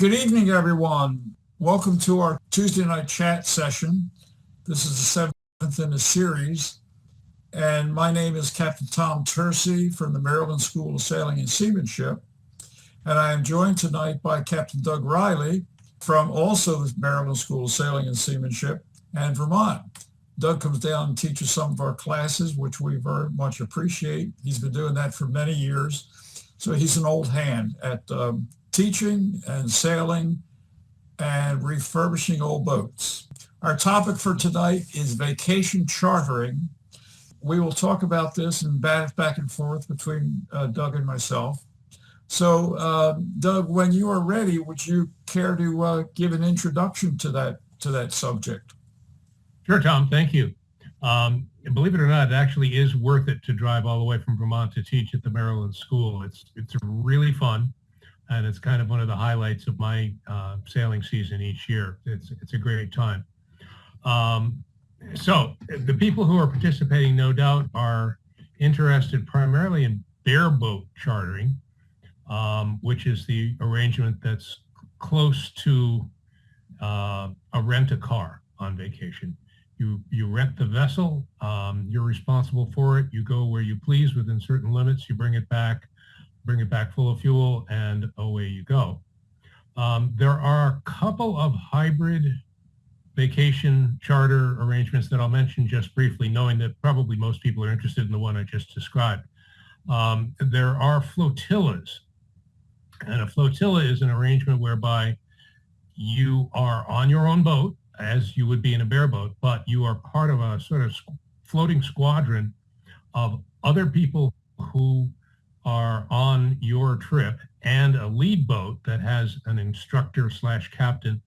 Good evening, everyone. Welcome to our Tuesday night chat session. This is the seventh in the series, and my name is Captain Tom Tersey from the Maryland School of Sailing and Seamanship, and I am joined tonight by Captain Doug Riley from also the Maryland School of Sailing and Seamanship and Vermont. Doug comes down and teaches some of our classes, which we very much appreciate. He's been doing that for many years, so he's an old hand at teaching and sailing and refurbishing old boats. Our topic for tonight is vacation chartering. We will talk about this and back and forth between Doug and myself. So, Doug, when you are ready, would you care to give an introduction to that subject? Sure, Tom. Thank you. Believe it or not, it actually is worth it to drive all the way from Vermont to teach at the Maryland School. It's really fun. And it's kind of one of the highlights of my sailing season each year. It's a great time. So the people who are participating, no doubt, are interested primarily in bareboat chartering, which is the arrangement that's close to a rent-a-car on vacation. You rent the vessel, you're responsible for it, you go where you please within certain limits, you bring it back full of fuel, and away you go. There are a couple of hybrid vacation charter arrangements that I'll mention just briefly, knowing that probably most people are interested in the one I just described. There are flotillas, and a flotilla is an arrangement whereby you are on your own boat, as you would be in a bareboat, but you are part of a sort of floating squadron of other people who are on your trip, and a lead boat that has an instructor / captain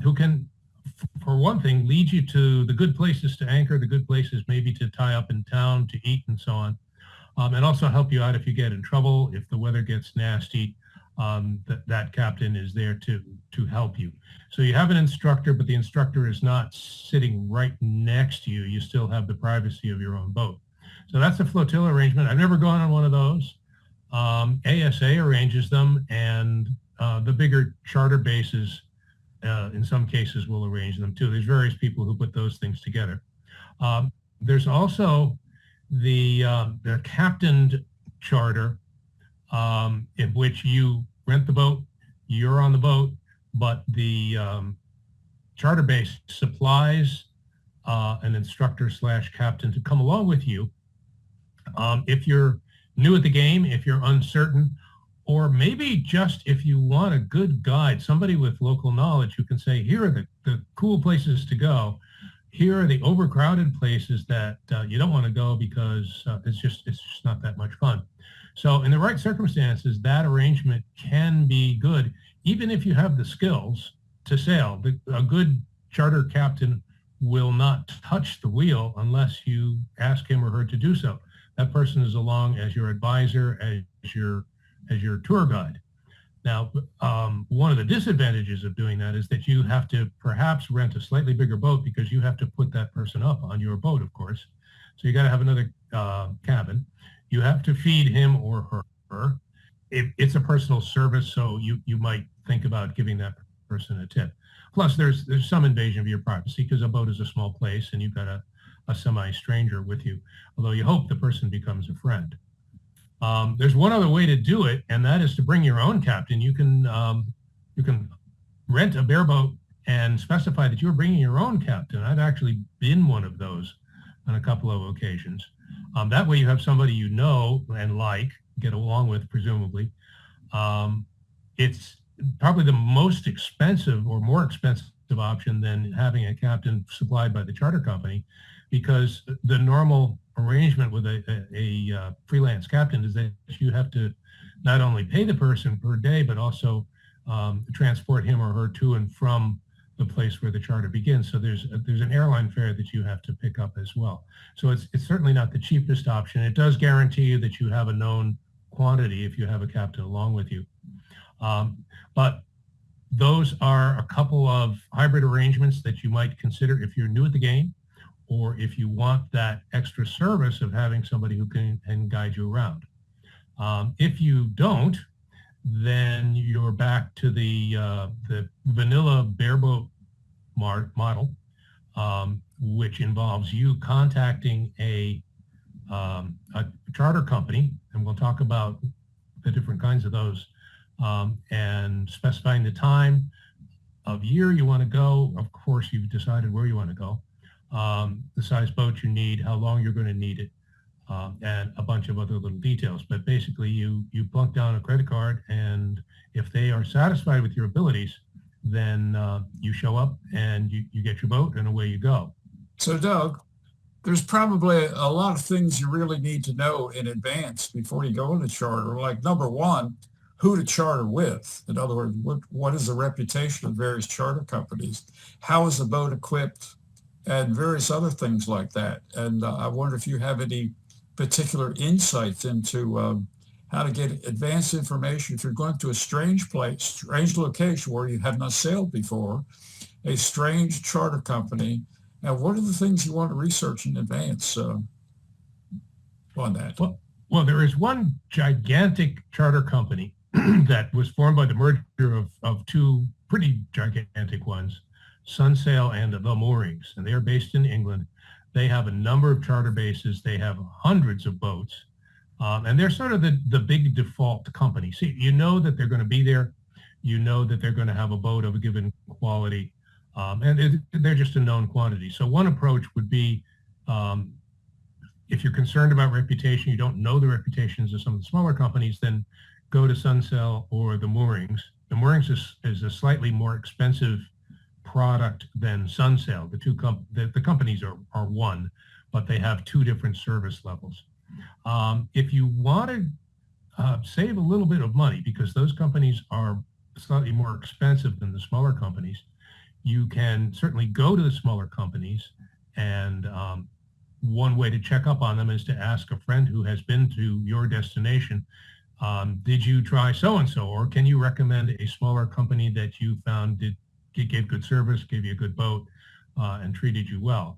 who can, for one thing, lead you to the good places to anchor, the good places maybe to tie up in town, to eat, and so on, and also help you out if you get in trouble, if the weather gets nasty. That captain is there to help you. So you have an instructor, but the instructor is not sitting right next to you. You still have the privacy of your own boat. So that's a flotilla arrangement. I've never gone on one of those. ASA arranges them, and the bigger charter bases, in some cases, will arrange them too. There's various people who put those things together. There's also the captained charter, in which you rent the boat, you're on the boat, but the charter base supplies an instructor / captain to come along with you. If you're new at the game, if you're uncertain, or maybe just if you want a good guide, somebody with local knowledge who can say, here are the cool places to go. Here are the overcrowded places that you don't want to go because it's just not that much fun. So in the right circumstances, that arrangement can be good, even if you have the skills to sail. A good charter captain will not touch the wheel unless you ask him or her to do so. That person is along as your advisor, as your tour guide. Now, one of the disadvantages of doing that is that you have to perhaps rent a slightly bigger boat because you have to put that person up on your boat, of course. So you got to have another cabin. You have to feed him or her. It's a personal service, so you might think about giving that person a tip. Plus, there's some invasion of your privacy because a boat is a small place and you've got a semi-stranger with you, although you hope the person becomes a friend. There's one other way to do it, and that is to bring your own captain. You can rent a bareboat and specify that you're bringing your own captain. I've actually been one of those on a couple of occasions. That way you have somebody you know and get along with, presumably. It's probably the most expensive or more expensive option than having a captain supplied by the charter company, because the normal arrangement with a freelance captain is that you have to not only pay the person per day, but also transport him or her to and from the place where the charter begins. So there's an airline fare that you have to pick up as well. So it's certainly not the cheapest option. It does guarantee you that you have a known quantity if you have a captain along with you. But those are a couple of hybrid arrangements that you might consider if you're new at the game, or if you want that extra service of having somebody who can guide you around. If you don't, then you're back to the vanilla bareboat model, which involves you contacting a charter company, and we'll talk about the different kinds of those, and specifying the time of year you want to go. Of course, you've decided where you want to go, the size boat you need, how long you're going to need it, and a bunch of other little details. But basically, you plunk down a credit card, and if they are satisfied with your abilities, then you show up and you get your boat and away you go. So Doug, there's probably a lot of things you really need to know in advance before you go into charter. Like number one, who to charter with. In other words, what is the reputation of various charter companies? How is the boat equipped? And various other things like that. And I wonder if you have any particular insights into how to get advanced information if you're going to a strange place, strange location where you have not sailed before, a strange charter company. And what are the things you want to research in advance on that? Well, there is one gigantic charter company that was formed by the merger of two pretty gigantic ones, Sunsail and the Moorings, and they are based in England. They have a number of charter bases. They have hundreds of boats, and they're sort of the big default company. See, you know that they're going to be there. You know that they're going to have a boat of a given quality, and they're just a known quantity. So one approach would be, if you're concerned about reputation, you don't know the reputations of some of the smaller companies, then go to Sunsail or the Moorings. The Moorings is a slightly more expensive product than Sunsail. The companies are one, but they have two different service levels. If you want to save a little bit of money, because those companies are slightly more expensive than the smaller companies, you can certainly go to the smaller companies, and one way to check up on them is to ask a friend who has been to your destination, did you try so-and-so, or can you recommend a smaller company that you found gave good service, gave you a good boat, and treated you well.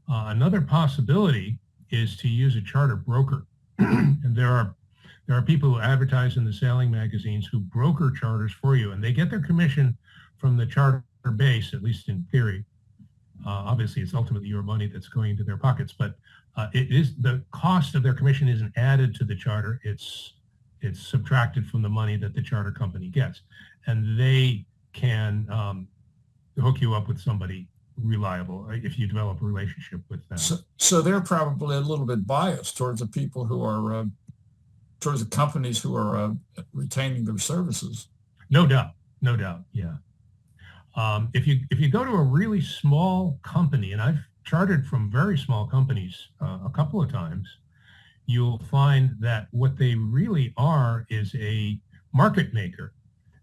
Another possibility is to use a charter broker. And there are people who advertise in the sailing magazines who broker charters for you, and they get their commission from the charter base, at least in theory. Obviously, it's ultimately your money that's going into their pockets, but it is the cost of their commission isn't added to the charter. It's subtracted from the money that the charter company gets, and they can hook you up with somebody reliable if you develop a relationship with them. So they're probably a little bit biased towards the people who are, towards the companies who are retaining their services. No doubt, yeah. If you go to a really small company, and I've chartered from very small companies a couple of times, you'll find that what they really are is a market maker.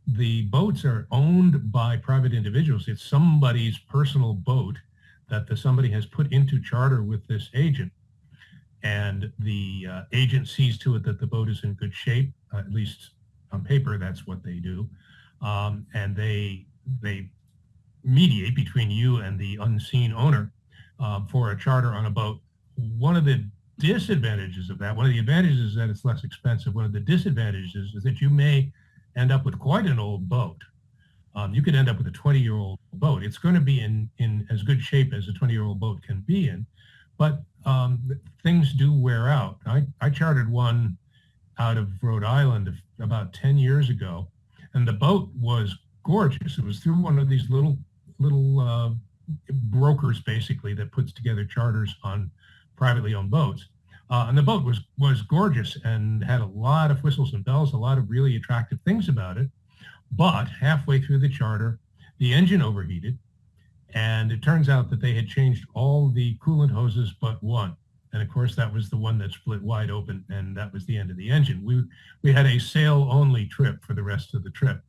The boats are owned by private individuals. It's somebody's personal boat that somebody has put into charter with this agent. And the agent sees to it that the boat is in good shape, at least on paper, that's what they do. And they mediate between you and the unseen owner for a charter on a boat. One of the disadvantages of that, one of the advantages is that it's less expensive. One of the disadvantages is that you may end up with quite an old boat. You could end up with a 20-year-old boat. It's going to be in as good shape as a 20-year-old boat can be in, but things do wear out. I chartered one out of Rhode Island about 10 years ago, and the boat was gorgeous. It was through one of these little brokers, basically, that puts together charters on privately owned boats. And the boat was gorgeous and had a lot of whistles and bells, a lot of really attractive things about it. But halfway through the charter, the engine overheated, and it turns out that they had changed all the coolant hoses but one. And of course, that was the one that split wide open, and that was the end of the engine. We had a sail-only trip for the rest of the trip.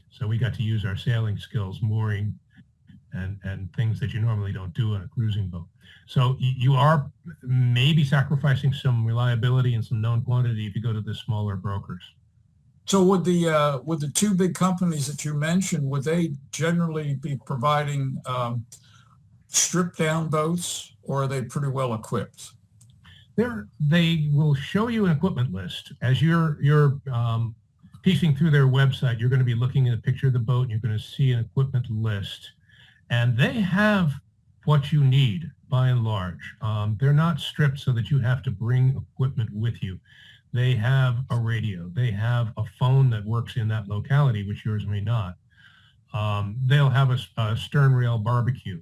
So we got to use our sailing skills, mooring, and things that you normally don't do on a cruising boat. So you are maybe sacrificing some reliability and some known quantity if you go to the smaller brokers. So would the two big companies that you mentioned, would they generally be providing stripped down boats, or are they pretty well equipped? They will show you an equipment list as you're piecing through their website, you're going to be looking at a picture of the boat and you're going to see an equipment list. And they have what you need by and large. They're not stripped so that you have to bring equipment with you. They have a radio. They have a phone that works in that locality, which yours may not. They'll have a stern rail barbecue.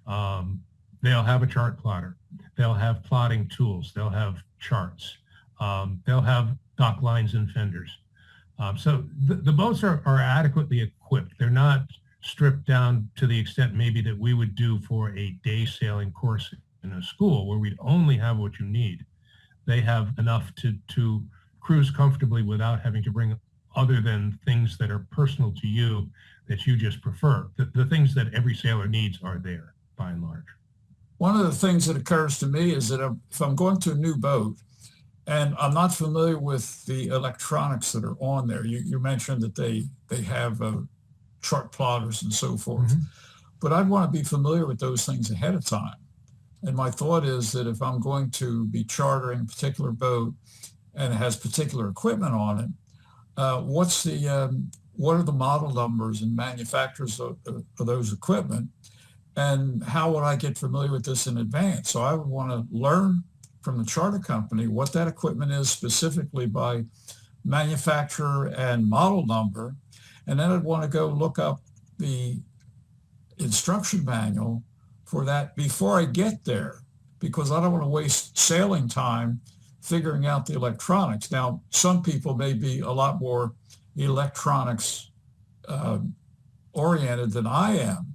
They'll have a chart plotter. They'll have plotting tools. They'll have charts. They'll have dock lines and fenders. So the boats are adequately equipped. They're not stripped down to the extent maybe that we would do for a day sailing course in a school where we'd only have what you need. They have enough to cruise comfortably without having to bring other than things that are personal to you that you just prefer. The things that every sailor needs are there by and large. One of the things that occurs to me is that if I'm going to a new boat and I'm not familiar with the electronics that are on there, you mentioned that they have chart plotters and so forth, but I'd want to be familiar with those things ahead of time. And my thought is that if I'm going to be chartering a particular boat and it has particular equipment on it, what are the model numbers and manufacturers of those equipment? And how would I get familiar with this in advance? So I would want to learn from the charter company what that equipment is specifically by manufacturer and model number. And then I'd want to go look up the instruction manual for that before I get there, because I don't want to waste sailing time figuring out the electronics. Now, some people may be a lot more electronics oriented than I am,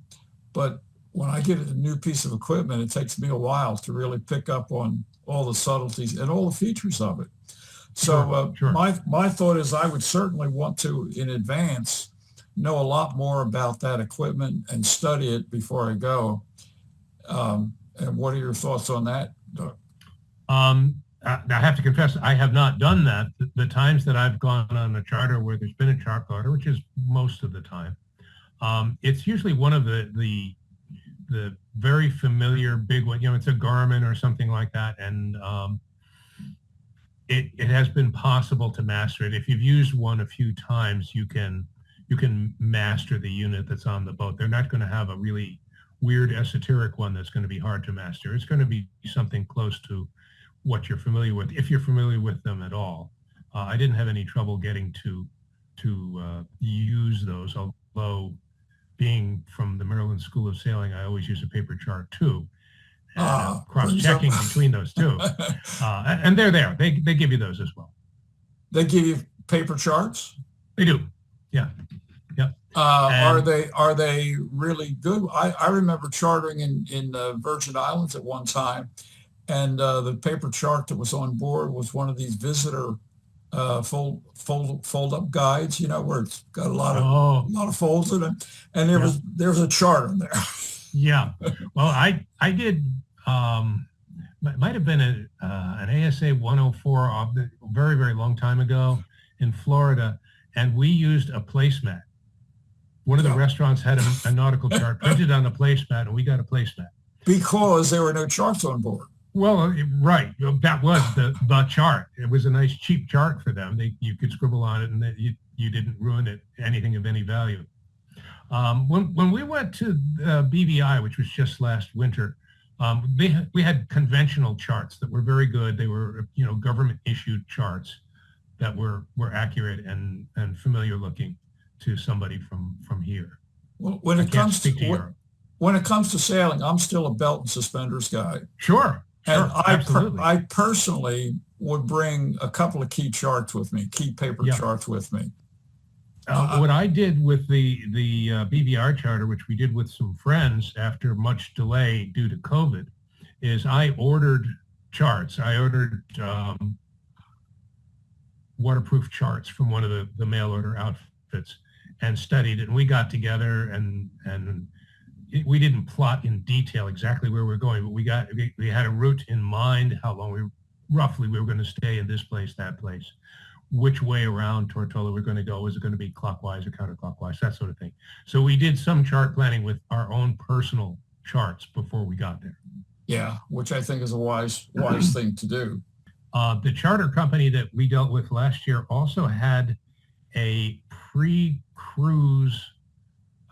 but when I get a new piece of equipment, it takes me a while to really pick up on all the subtleties and all the features of it. So Sure. My thought is I would certainly want to, in advance, know a lot more about that equipment and study it before I go. And what are your thoughts on that, Doug? I have to confess, I have not done that. The times that I've gone on a charter where there's been a chart plotter, which is most of the time, it's usually one of the very familiar big one. It's a Garmin or something like that, and it has been possible to master it. If you've used one a few times, you can master the unit that's on the boat. They're not going to have a really weird esoteric one that's going to be hard to master. It's going to be something close to what you're familiar with, if you're familiar with them at all. I didn't have any trouble getting to use those, although being from the Maryland School of Sailing, I always use a paper chart too. Cross-checking between those two. And they're there. They give you those as well. They give you paper charts? They do. Yeah. Yep. Are they really good? I remember chartering in the Virgin Islands at one time, and the paper chart that was on board was one of these visitor fold up guides, where it's got a lot of folds in it, and there was a chart in there. Yeah. Well, I did. Might have been an ASA 104 a very, very long time ago in Florida, and we used a placemat. One of the restaurants had a nautical chart printed on a placemat, and we got a placemat. Because there were no charts on board. Well, right. That was the chart. It was a nice, cheap chart for them. You could scribble on it, and you didn't ruin anything of any value. When we went to BVI, which was just last winter, we had conventional charts that were very good. They were, government-issued charts that were accurate and familiar looking to somebody from here. Well, when it comes to sailing, I'm still a belt and suspenders guy. Sure. And I personally would bring a couple of key charts with me, key paper charts with me. What I did with the BVR charter, which we did with some friends after much delay due to COVID, is I ordered charts. I ordered waterproof charts from one of the mail order outfits and studied it. And we got together and we didn't plot in detail exactly where we're going, but we had a route in mind, how long we were going to stay in this place, that place, which way around Tortola we're going to go. Is it going to be clockwise or counterclockwise, that sort of thing. So we did some chart planning with our own personal charts before we got there. Yeah, which I think is a wise thing to do. The charter company that we dealt with last year also had a pre-cruise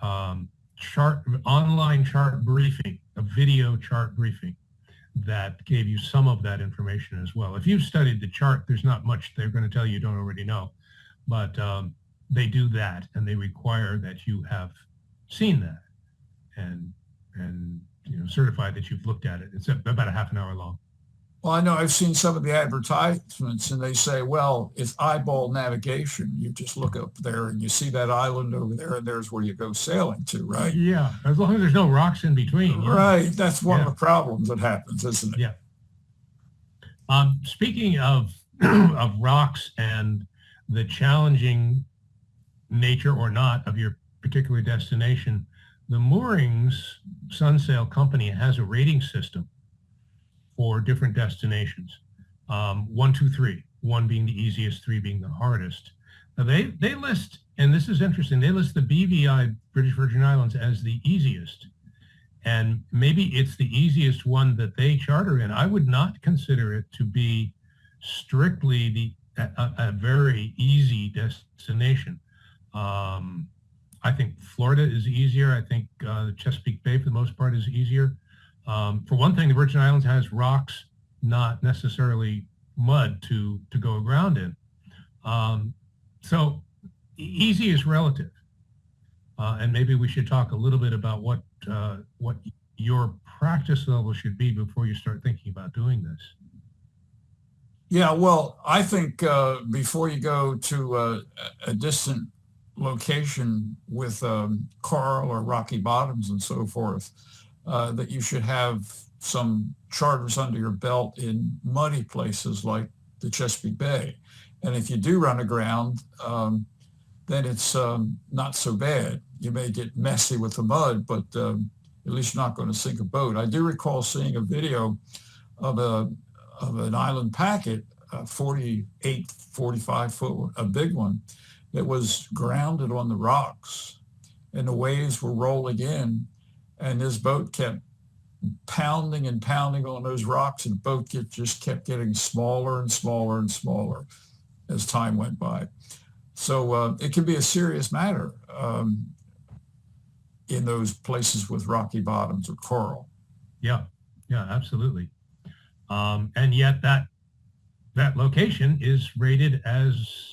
online chart briefing, a video chart briefing that gave you some of that information as well. If you've studied the chart, there's not much they're going to tell you don't already know, but they do that, and they require that you have seen that and certified that you've looked at it. It's about a half an hour long. Well, I know I've seen some of the advertisements, and they say, well, it's eyeball navigation. You just look up there and you see that island over there, and there's where you go sailing to, right? Yeah, as long as there's no rocks in between. Right. That's one of the problems that happens, isn't it? Yeah. Speaking of of rocks and the challenging nature or not of your particular destination, the Moorings Sunsail Company has a rating system for different destinations. 1, 2, 3, 1 being the easiest, 3 being the hardest. Now they list, and this is interesting, they list the BVI, British Virgin Islands, as the easiest. And maybe it's the easiest one that they charter in. I would not consider it to be strictly a very easy destination. I think Florida is easier. I think the Chesapeake Bay, for the most part, is easier. For one thing, the Virgin Islands has rocks, not necessarily mud to go aground in. So easy is relative. And maybe we should talk a little bit about what your practice level should be before you start thinking about doing this. Yeah, well, I think before you go to a distant location with coral or rocky bottoms and so forth, that you should have some charters under your belt in muddy places like the Chesapeake Bay. And if you do run aground, then it's not so bad. You may get messy with the mud, but at least you're not going to sink a boat. I do recall seeing a video of an island packet, 48, 45 foot, a big one, that was grounded on the rocks, and the waves were rolling in, and this boat kept pounding and pounding on those rocks, and the boat just kept getting smaller and smaller and smaller as time went by. So it can be a serious matter in those places with rocky bottoms or coral. Yeah, absolutely. And yet that location is rated as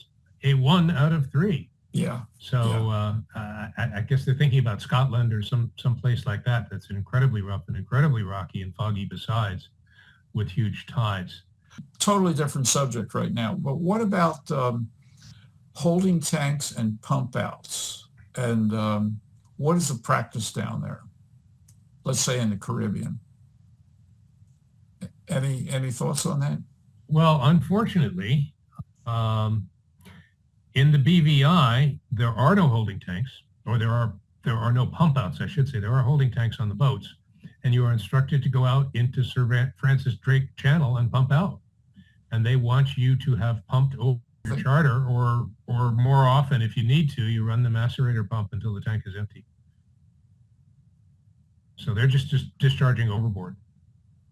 a 1 out of 3. Yeah. So I guess they're thinking about Scotland or some place like that that's incredibly rough and incredibly rocky and foggy besides, with huge tides. Totally different subject right now. But what about holding tanks and pump outs? And what is the practice down there? Let's say in the Caribbean. Any thoughts on that? Well, unfortunately, in the BVI, there are no holding tanks, or there are no pump outs, I should say. There are holding tanks on the boats, and you are instructed to go out into Sir Francis Drake Channel and pump out. And they want you to have pumped over your charter, or more often, if you need to, you run the macerator pump until the tank is empty. So they're just discharging overboard.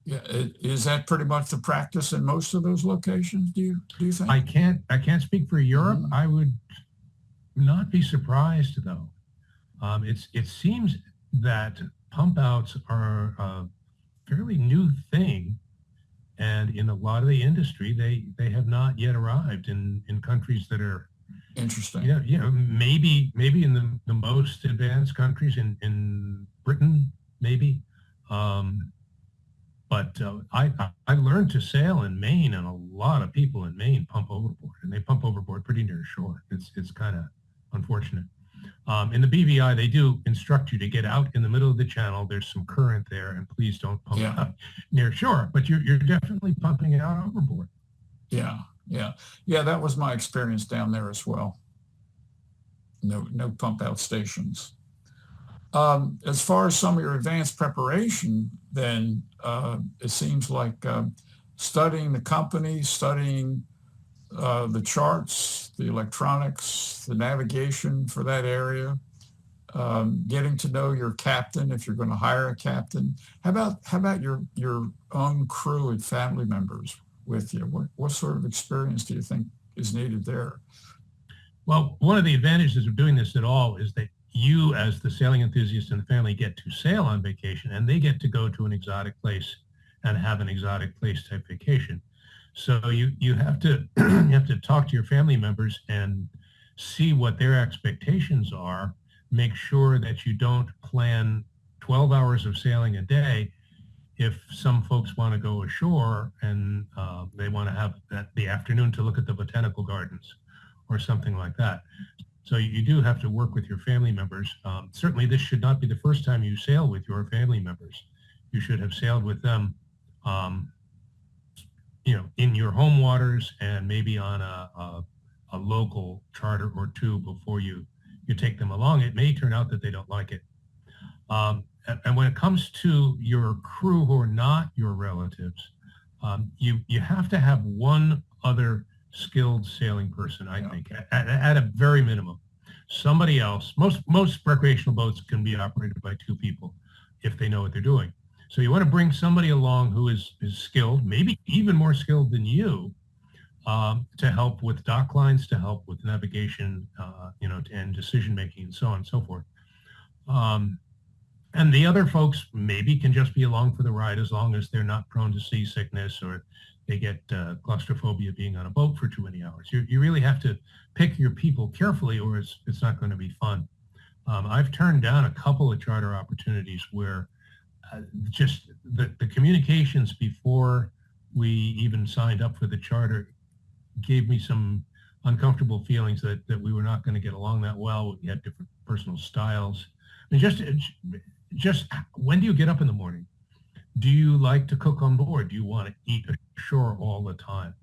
Yeah, is that pretty much the practice in most of those locations? Do you think? I can't speak for Europe. Mm-hmm. I would not be surprised though. It seems that pump outs are a fairly new thing, and in a lot of the industry, they have not yet arrived in countries that are interesting. Maybe in the most advanced countries in Britain, maybe. But I learned to sail in Maine, and a lot of people in Maine pump overboard, and they pump overboard pretty near shore. It's kind of unfortunate. In the BVI, they do instruct you to get out in the middle of the channel. There's some current there, and please don't pump out near shore. But you're definitely pumping out overboard. Yeah. That was my experience down there as well. No pump out stations. As far as some of your advanced preparation, then it seems like studying the company, studying the charts, the electronics, the navigation for that area, getting to know your captain if you're going to hire a captain. How about your own crew and family members with you? What sort of experience do you think is needed there? Well, one of the advantages of doing this at all is that you, as the sailing enthusiast and the family, get to sail on vacation, and they get to go to an exotic place and have an exotic place type vacation. So you have to you have to talk to your family members and see what their expectations are. Make sure that you don't plan 12 hours of sailing a day if some folks want to go ashore and they want to have the afternoon to look at the botanical gardens or something like that. So you do have to work with your family members. Certainly this should not be the first time you sail with your family members. You should have sailed with them, in your home waters and maybe on a local charter or two before you take them along. It may turn out that they don't like it. And when it comes to your crew who are not your relatives, you have to have one other skilled sailing person, I think, at a very minimum. Somebody else. Most recreational boats can be operated by two people if they know what they're doing. So you want to bring somebody along who is skilled, maybe even more skilled than you, to help with dock lines, to help with navigation, and decision making, and so on and so forth. And the other folks maybe can just be along for the ride as long as they're not prone to seasickness or they get claustrophobia being on a boat for too many hours. You really have to pick your people carefully or it's not going to be fun. I've turned down a couple of charter opportunities where just the communications before we even signed up for the charter gave me some uncomfortable feelings that we were not going to get along that well. We had different personal styles. I mean, just when do you get up in the morning? Do you like to cook on board? Do you want to eat ashore all the time?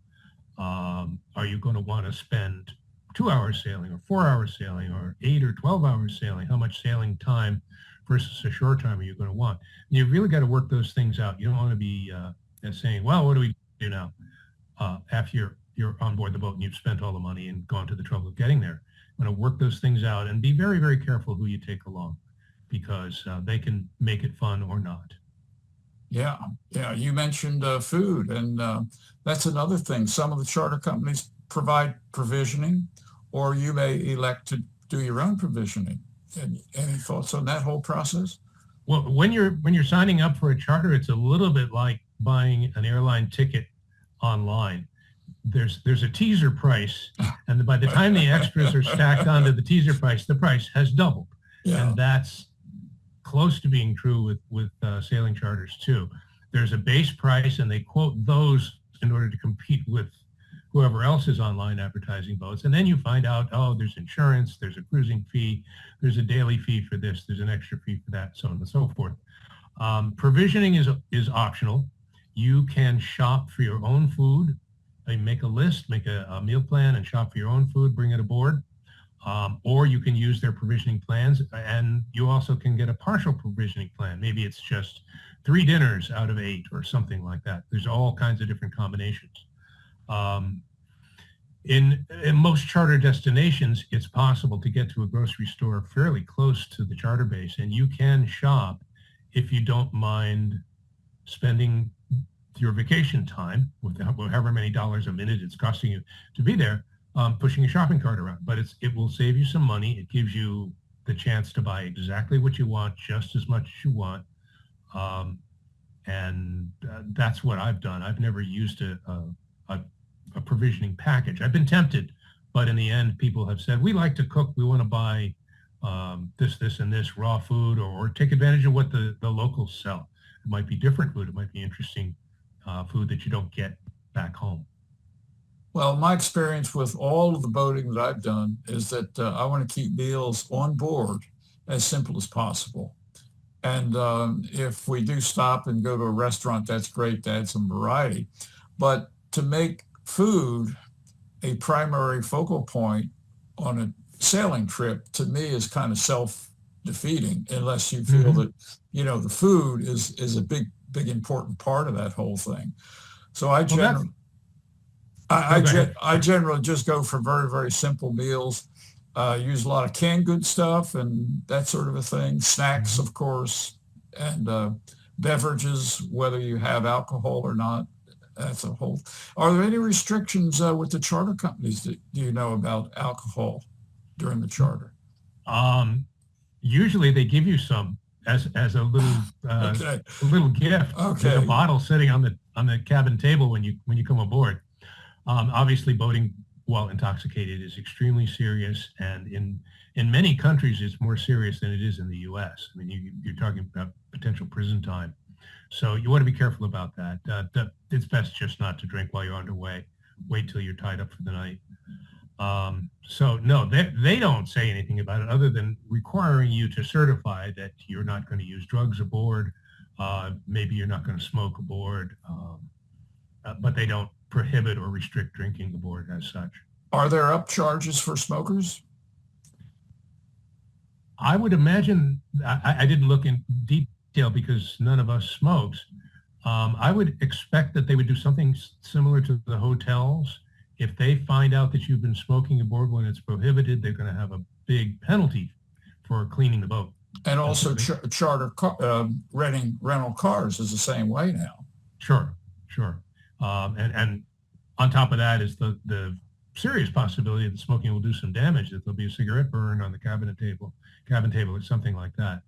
Are you going to want to spend 2 hours sailing or 4 hours sailing or 8 or 12 hours sailing? How much sailing time versus ashore time are you going to want? And you've really got to work those things out. You don't want to be saying, well, what do we do now? After you're on board the boat and you've spent all the money and gone to the trouble of getting there. You want to work those things out and be very, very careful who you take along because they can make it fun or not. Yeah. You mentioned food, and that's another thing. Some of the charter companies provide provisioning, or you may elect to do your own provisioning. Any thoughts on that whole process? Well, when you're signing up for a charter, it's a little bit like buying an airline ticket online. There's a teaser price, and by the time the extras are stacked onto the teaser price, the price has doubled. Yeah. And that's close to being true with sailing charters too. There's a base price, and they quote those in order to compete with whoever else is online advertising boats. And then you find out, oh, there's insurance, there's a cruising fee, there's a daily fee for this, there's an extra fee for that, so on and so forth. Provisioning is optional. You can shop for your own food. Make a list, make a meal plan and shop for your own food, bring it aboard. Or you can use their provisioning plans, and you also can get a partial provisioning plan. Maybe it's just 3 dinners out of 8 or something like that. There's all kinds of different combinations. In most charter destinations, it's possible to get to a grocery store fairly close to the charter base, and you can shop if you don't mind spending your vacation time, with however many dollars a minute it's costing you to be there, pushing a shopping cart around. But it will save you some money. It gives you the chance to buy exactly what you want, just as much as you want. And that's what I've done. I've never used a provisioning package. I've been tempted, but in the end, people have said, we like to cook. We want to buy this, and this raw food, or take advantage of what the locals sell. It might be different food. It might be interesting food that you don't get back home. Well, my experience with all of the boating that I've done is that I want to keep meals on board as simple as possible. And if we do stop and go to a restaurant, that's great to add some variety. But to make food a primary focal point on a sailing trip, to me, is kind of self-defeating unless you feel that, the food is a big important part of that whole thing. So I generally just go for very, very simple meals. Use a lot of canned good stuff and that sort of a thing. Snacks, of course, and beverages, whether you have alcohol or not. That's a whole. Are there any restrictions with the charter companies that you know about alcohol during the charter? Usually they give you some as a little Okay. a little gift. Okay. There's a bottle sitting on the cabin table when you come aboard. Obviously, boating while intoxicated is extremely serious, and in many countries it's more serious than it is in the U.S. I mean, you're talking about potential prison time, so you want to be careful about that. It's best just not to drink while you're underway. Wait till you're tied up for the night. So no, they don't say anything about it other than requiring you to certify that you're not going to use drugs aboard. Maybe you're not going to smoke aboard, but they don't prohibit or restrict drinking aboard as such. Are there upcharges for smokers? I would imagine, I didn't look in detail because none of us smokes. I would expect that they would do something similar to the hotels. If they find out that you've been smoking aboard when it's prohibited, they're going to have a big penalty for cleaning the boat. And also rental cars is the same way now. Sure. And on top of that is the serious possibility that smoking will do some damage, that there'll be a cigarette burn on the cabin table or something like that.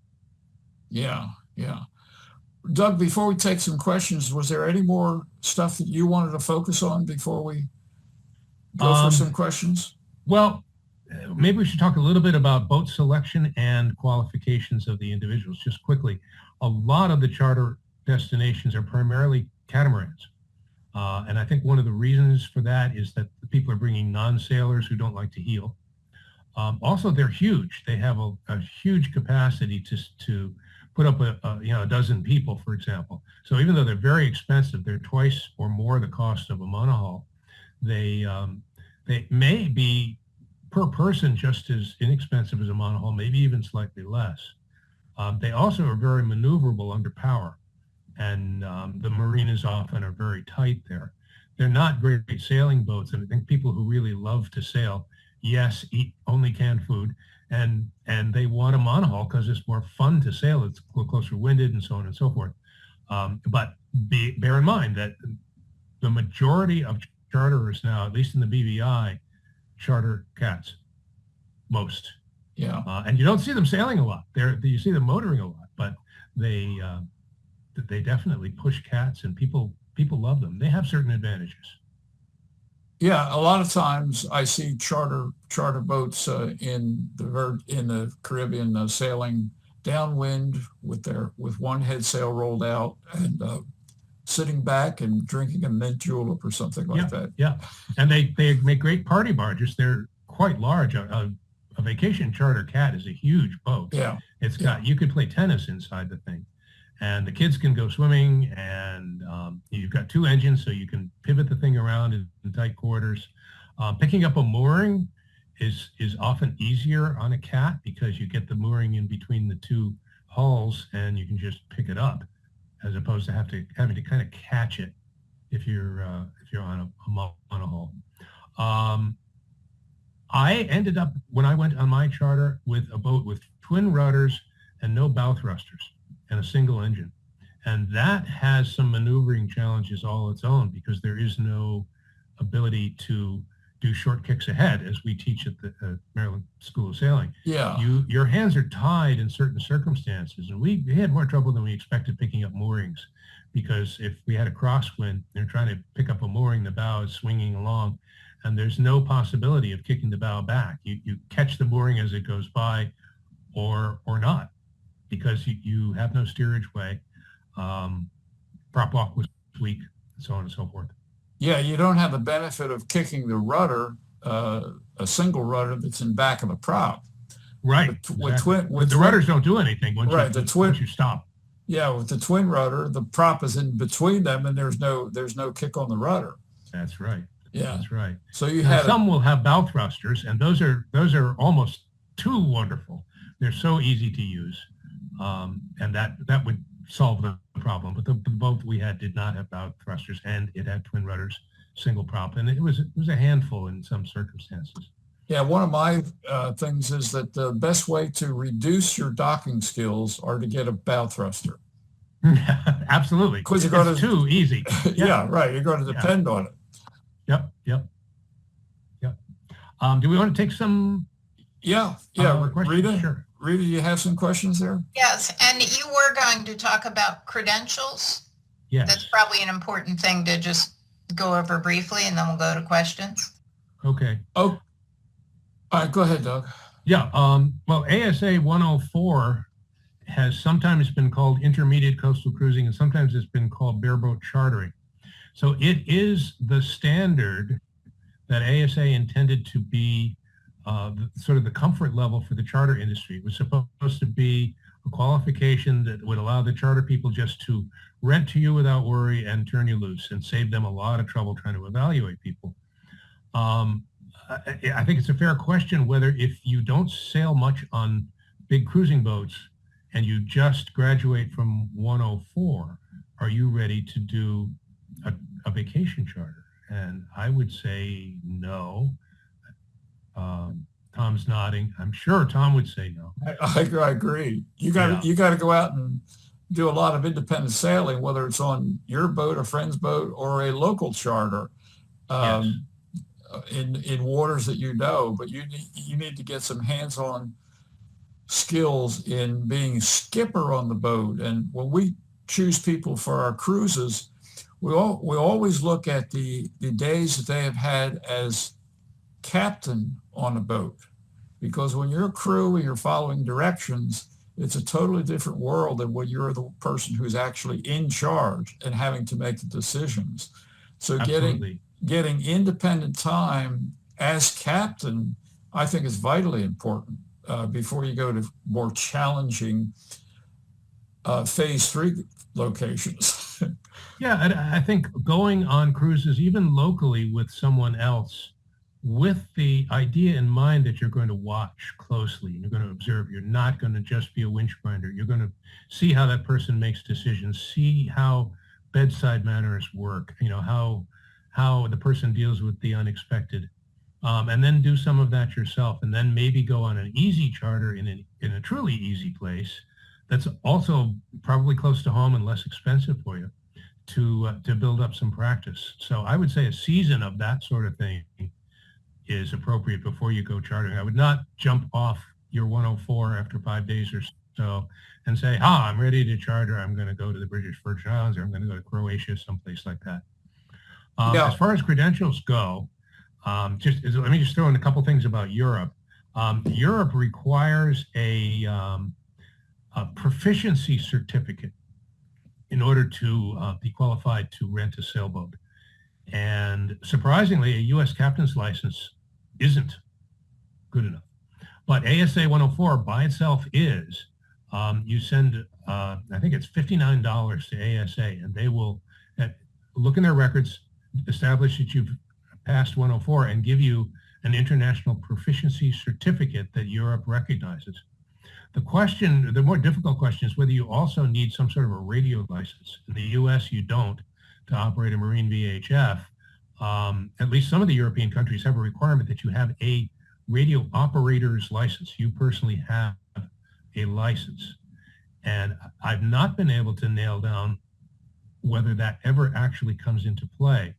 Yeah. Doug, before we take some questions, was there any more stuff that you wanted to focus on before we go for some questions? Well, maybe we should talk a little bit about boat selection and qualifications of the individuals. Just quickly, a lot of the charter destinations are primarily catamarans. And I think one of the reasons for that is that the people are bringing non-sailors who don't like to heel. Also, they're huge. They have a huge capacity to put up a dozen people, for example. So even though they're very expensive, they're twice or more the cost of a monohull. They may be per person just as inexpensive as a monohull, maybe even slightly less. They also are very maneuverable under power, and the marinas often are very tight there. They're not great sailing boats, and I think people who really love to sail, yes, eat only canned food, and they want a monohull because it's more fun to sail. It's a little closer winded and so on and so forth. But bear in mind that the majority of charterers now, at least in the BVI, charter cats, most. Yeah. And you don't see them sailing a lot. You see them motoring a lot, but they definitely push cats, and people love them. They have certain advantages. Yeah, a lot of times I see charter boats in the Caribbean sailing downwind with one head sail rolled out and sitting back and drinking a mint julep or something like that. Yeah, and they make great party barges. They're quite large. A vacation charter cat is a huge boat. Yeah, it's got you could play tennis inside the thing, and the kids can go swimming, and you've got two engines, so you can pivot the thing around in tight quarters. Picking up a mooring is often easier on a cat because you get the mooring in between the two hulls, and you can just pick it up, as opposed to having to kind of catch it if you're on a hull. I ended up, when I went on my charter, with a boat with twin rudders and no bow thrusters and a single engine. And that has some maneuvering challenges all its own because there is no ability to do short kicks ahead, as we teach at the Maryland School of Sailing. Yeah. Your hands are tied in certain circumstances. And we had more trouble than we expected picking up moorings, because if we had a crosswind, they're trying to pick up a mooring, the bow is swinging along, and there's no possibility of kicking the bow back. You catch the mooring as it goes by or not, because you have no steerage way. Prop walk was weak, and so on and so forth. Yeah, you don't have the benefit of kicking the rudder, a single rudder that's in back of the prop. Right. The rudders don't do anything once you stop. Yeah, with the twin rudder, the prop is in between them, and there's no kick on the rudder. That's right. Yeah, that's right. So some will have bow thrusters, and those are almost too wonderful. They're so easy to use, and that would solve the problem. But the boat we had did not have bow thrusters, and it had twin rudders, single prop, and it was a handful in some circumstances. Yeah, one of my things is that the best way to reduce your docking skills are to get a bow thruster. Absolutely, because it's too easy. Yeah, right. You're going to depend on it. Yep. Do we want to take some Yeah, questions? Sure. Rita, you have some questions there? Yes, and you were going to talk about credentials. Yes. That's probably an important thing to just go over briefly, and then we'll go to questions. Okay. Oh, all right, go ahead, Doug. Yeah. Well, ASA 104 has sometimes been called intermediate coastal cruising, and sometimes it's been called bareboat chartering. So it is the standard that ASA intended to be sort of the comfort level for the charter industry. It was supposed to be a qualification that would allow the charter people just to rent to you without worry and turn you loose and save them a lot of trouble trying to evaluate people. I think it's a fair question whether if you don't sail much on big cruising boats and you just graduate from 104, are you ready to do a vacation charter? And I would say no. Tom's nodding. I'm sure Tom would say no. I agree. You got to go out and do a lot of independent sailing, whether it's on your boat, a friend's boat, or a local charter. Yes. In waters that you know, but you need to get some hands-on skills in being skipper on the boat. And when we choose people for our cruises, we always look at the days that they have had as captain on a boat, because when you're a crew and you're following directions, it's a totally different world than when you're the person who's actually in charge and having to make the decisions. So Absolutely. getting independent time as captain, I think, is vitally important before you go to more challenging phase 3 locations. Yeah, I think going on cruises, even locally with someone else, with the idea in mind that you're going to watch closely, you're going to observe, you're not going to just be a winch grinder, you're going to see how that person makes decisions, see how bedside manners work, how the person deals with the unexpected, and then do some of that yourself, and then maybe go on an easy charter in a truly easy place that's also probably close to home and less expensive for you to build up some practice. So I would say a season of that sort of thing is appropriate before you go chartering. I would not jump off your 104 after 5 days or so and say, I'm ready to charter. I'm going to go to the British Virgin Islands, or I'm going to go to Croatia, someplace like that. As far as credentials go, let me just throw in a couple things about Europe. Europe requires a proficiency certificate in order to be qualified to rent a sailboat. And surprisingly, a U.S. captain's license isn't good enough. But ASA 104 by itself is. You send, I think it's $59 to ASA, and they will look in their records, establish that you've passed 104, and give you an international proficiency certificate that Europe recognizes. The more difficult question is whether you also need some sort of a radio license. In the U.S., you don't, to operate a marine VHF. At least some of the European countries have a requirement that you have a radio operator's license. You personally have a license. And I've not been able to nail down whether that ever actually comes into play.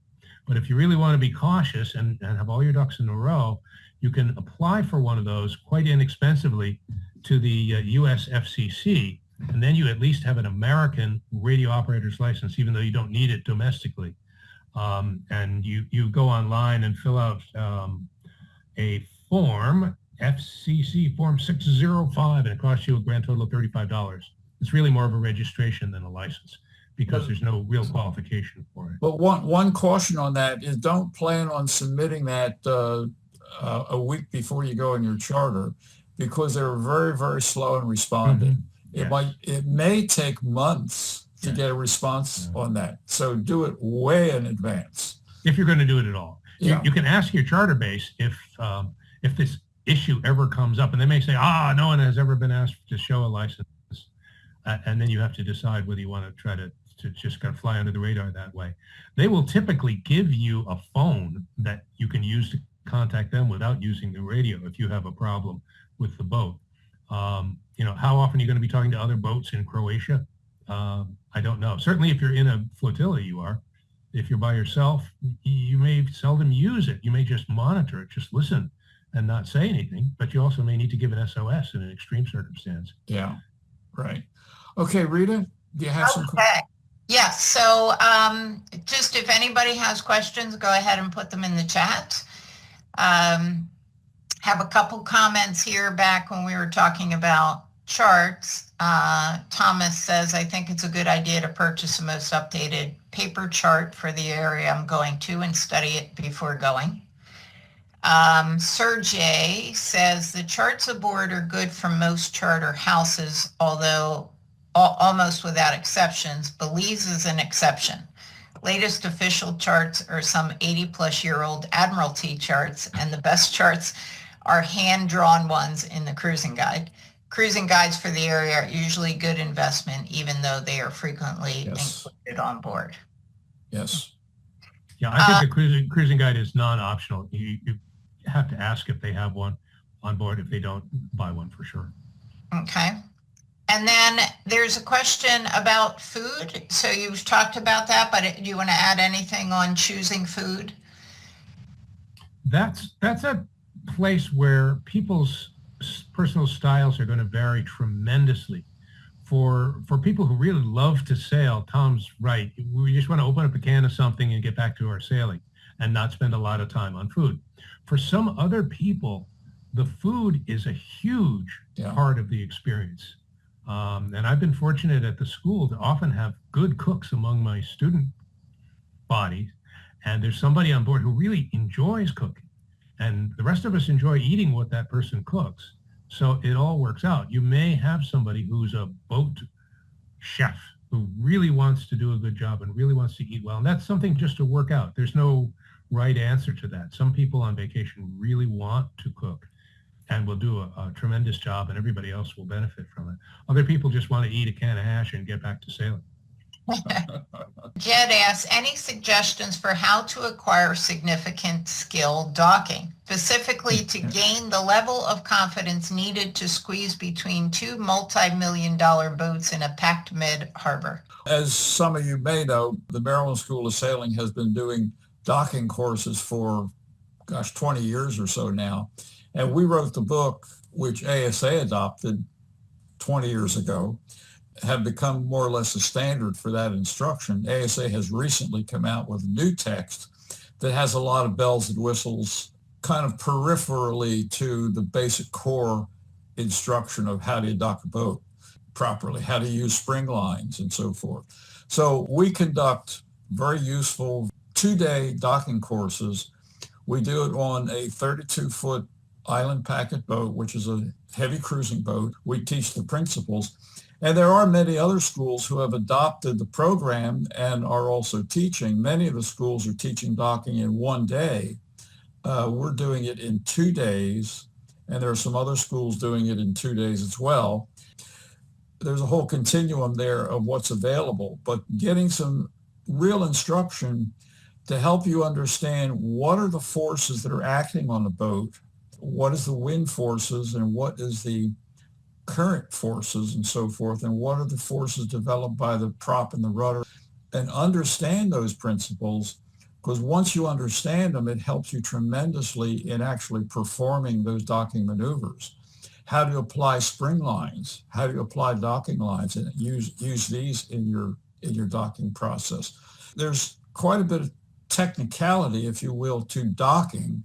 But if you really want to be cautious and have all your ducks in a row, you can apply for one of those quite inexpensively to the US FCC, and then you at least have an American radio operator's license, even though you don't need it domestically. And you go online and fill out a form, FCC Form 605, and it costs you a grand total of $35. It's really more of a registration than a license, because there's no real qualification for it. But one caution on that is don't plan on submitting that a week before you go on your charter, because they're very, very slow in responding. Mm-hmm. It may take months to get a response on that. So do it way in advance. If you're going to do it at all. Yeah. You can ask your charter base if this issue ever comes up, and they may say, no one has ever been asked to show a license. And then you have to decide whether you want to try to just kind of fly under the radar that way. They will typically give you a phone that you can use to contact them without using the radio if you have a problem with the boat. How often are you going to be talking to other boats in Croatia? I don't know. Certainly if you're in a flotilla, you are. If you're by yourself, you may seldom use it. You may just monitor it, just listen and not say anything, but you also may need to give an SOS in an extreme circumstance. Yeah, right. Okay, Rita, do you have some? Okay. Yes. So just if anybody has questions, go ahead and put them in the chat. Have a couple comments here back when we were talking about charts. Thomas says, I think it's a good idea to purchase the most updated paper chart for the area I'm going to and study it before going. Sergey says the charts aboard are good for most charter houses, although almost without exceptions. Belize is an exception. Latest official charts are some 80-plus-year-old Admiralty charts, and the best charts are hand-drawn ones in the cruising guide. Cruising guides for the area are usually good investment, even though they are frequently included on board. Yes. Yeah, I think the cruising guide is non-optional. You have to ask if they have one on board. If they don't, buy one for sure. Okay. And then there's a question about food. So you've talked about that, but do you want to add anything on choosing food? That's a place where people's personal styles are going to vary tremendously. For people who really love to sail, Tom's right. We just want to open up a can of something and get back to our sailing and not spend a lot of time on food. For some other people, the food is a huge part of the experience. And I've been fortunate at the school to often have good cooks among my student body. And there's somebody on board who really enjoys cooking. And the rest of us enjoy eating what that person cooks. So it all works out. You may have somebody who's a boat chef who really wants to do a good job and really wants to eat well. And that's something just to work out. There's no right answer to that. Some people on vacation really want to cook and will do a tremendous job, and everybody else will benefit from it. Other people just want to eat a can of hash and get back to sailing. Jed asks, any suggestions for how to acquire significant skill docking, specifically to gain the level of confidence needed to squeeze between two multi-million-dollar boats in a packed mid-harbor? As some of you may know, the Maryland School of Sailing has been doing docking courses for, 20 years or so now. And we wrote the book, which ASA adopted 20 years ago, have become more or less a standard for that instruction. ASA has recently come out with a new text that has a lot of bells and whistles, kind of peripherally to the basic core instruction of how to dock a boat properly, how to use spring lines and so forth. So we conduct very useful 2-day docking courses. We do it on a 32-foot island packet boat, which is a heavy cruising boat. We teach the principles. And there are many other schools who have adopted the program and are also teaching. Many of the schools are teaching docking in 1 day. We're doing it in 2 days, and there are some other schools doing it in 2 days as well. There's a whole continuum there of what's available, but getting some real instruction to help you understand what are the forces that are acting on the boat, what is the wind forces, and what is the current forces and so forth, and what are the forces developed by the prop and the rudder, and understand those principles, because once you understand them, it helps you tremendously in actually performing those docking maneuvers. How do you apply spring lines? How do you apply docking lines, and use these in your docking process? There's quite a bit of technicality, if you will, to docking,